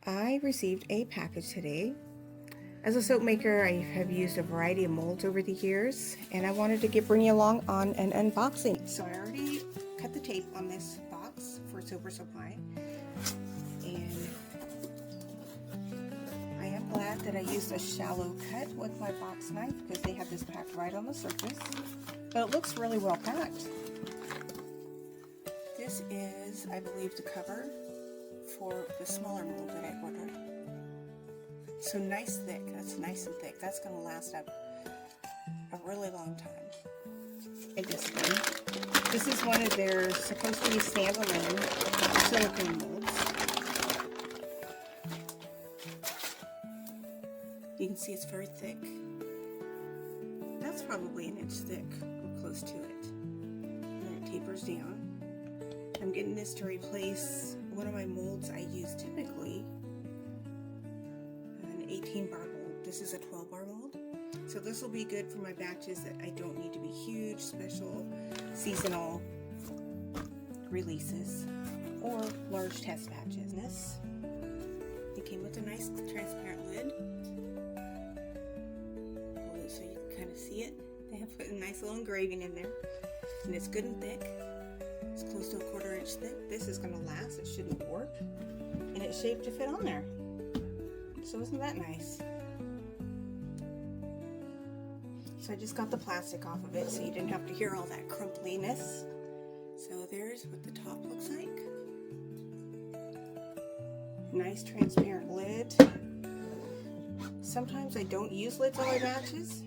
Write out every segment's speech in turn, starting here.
I received a package today. As a soap maker, I have used a variety of molds over the years, and I wanted to bring you along on an unboxing. So I already cut the tape on this box for Soap Supply, and I am glad that I used a shallow cut with my box knife because they have this packed right on the surface, but it looks really well packed. This is, I believe, the cover for the smaller mold that I ordered. So nice thick, that's nice and thick. That's going to last up a really long time. And this is one of their supposed to be standalone silicone molds. You can see it's very thick. That's probably an inch thick or close to it. And it tapers down. I'm getting this to replace one of my molds I use typically, an 18 bar mold. This is a 12 bar mold. So this will be good for my batches that I don't need to be huge, special, seasonal releases or large test batches. It came with a nice transparent lid. Hold it so you can kind of see it. They have put a nice little engraving in there, and it's good and thick. It's close to a 1/4 inch thick. This is going to last. It shouldn't warp, and it's shaped to fit on there. So isn't that nice? So I just got the plastic off of it so you didn't have to hear all that crumpliness. So there's what the top looks like. Nice transparent lid. Sometimes I don't use lids on my batches.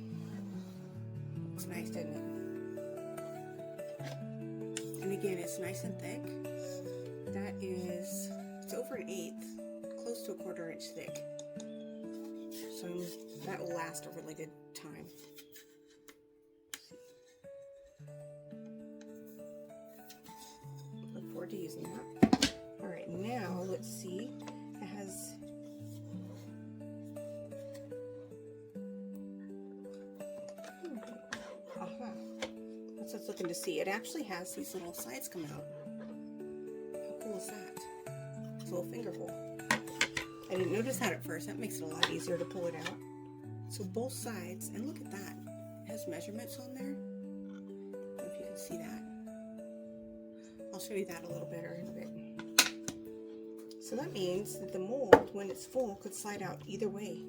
Looks nice, doesn't it? And again, it's nice and thick. That is, it's over an 1/8, close to a 1/4 inch thick. So that will last a really good time. Look forward to using that. All right, now let's see. It has that's what it's looking to see. It actually has these little sides come out. How cool is that? It's a little finger hole. I didn't notice that at first. That makes it a lot easier to pull it out. So both sides, and look at that. It has measurements on there. I don't know if you can see that. I'll show you that a little better in a bit. So that means that the mold, when it's full, could slide out either way.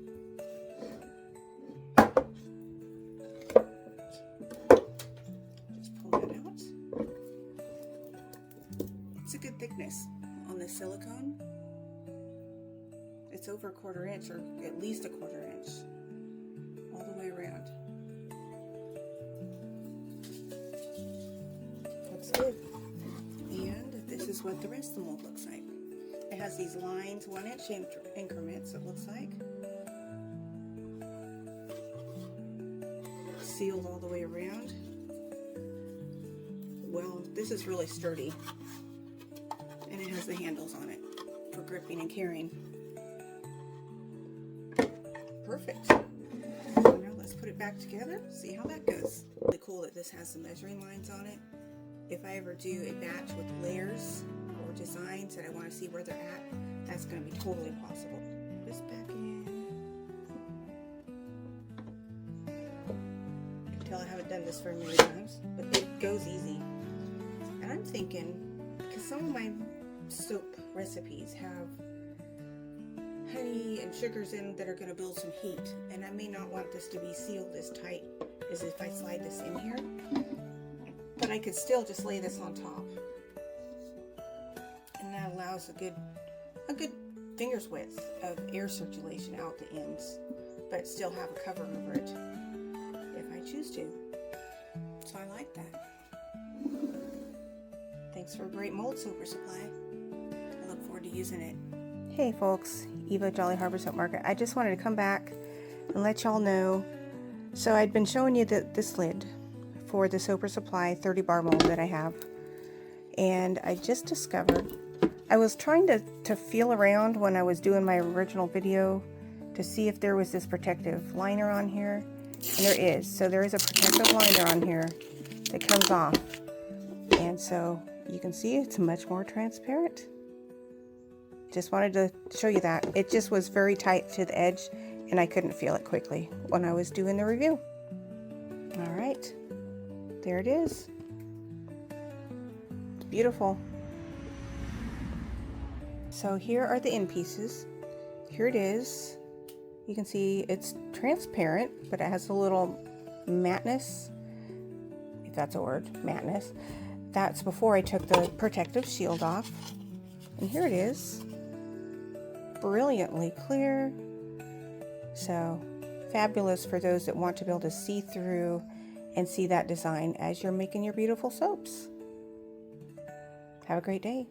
It's a good thickness on this silicone. It's over a 1/4 inch, or at least a 1/4 inch, all the way around. Looks good. And this is what the rest of the mold looks like. It has these lines, 1 inch increments, it looks like. Sealed all the way around. Well, this is really sturdy. And it has the handles on it for gripping and carrying. Perfect. So now let's put it back together, see how that goes. Really cool that this has the measuring lines on it. If I ever do a batch with layers or designs that I want to see where they're at, that's going to be totally possible. Put this back in. You can tell I haven't done this very many times, but it goes easy. And I'm thinking, because some of my soap recipes have honey and sugars in that are going to build some heat, and I may not want this to be sealed as tight as if I slide this in here, but I could still just lay this on top, and that allows a good finger's width of air circulation out the ends, but still have a cover over it if I choose to. So I like that. Thanks for a great mold, Soap Supply. I look forward to using it. Hey folks, Eva Jolly Harbor Soap Market. I just wanted to come back and let y'all know. So I'd been showing you this lid for the Soap Supply 30 bar mold that I have. And I just discovered, I was trying to feel around when I was doing my original video to see if there was this protective liner on here. And there is. So there is a protective liner on here that comes off. And so you can see it's much more transparent. Just wanted to show you that. It just was very tight to the edge and I couldn't feel it quickly when I was doing the review. All right, there it is. It's beautiful. So here are the end pieces. Here it is. You can see it's transparent, but it has a little matteness, if that's a word, matteness. That's before I took the protective shield off. And here it is, brilliantly clear. So fabulous for those that want to be able to see through and see that design as you're making your beautiful soaps. Have a great day.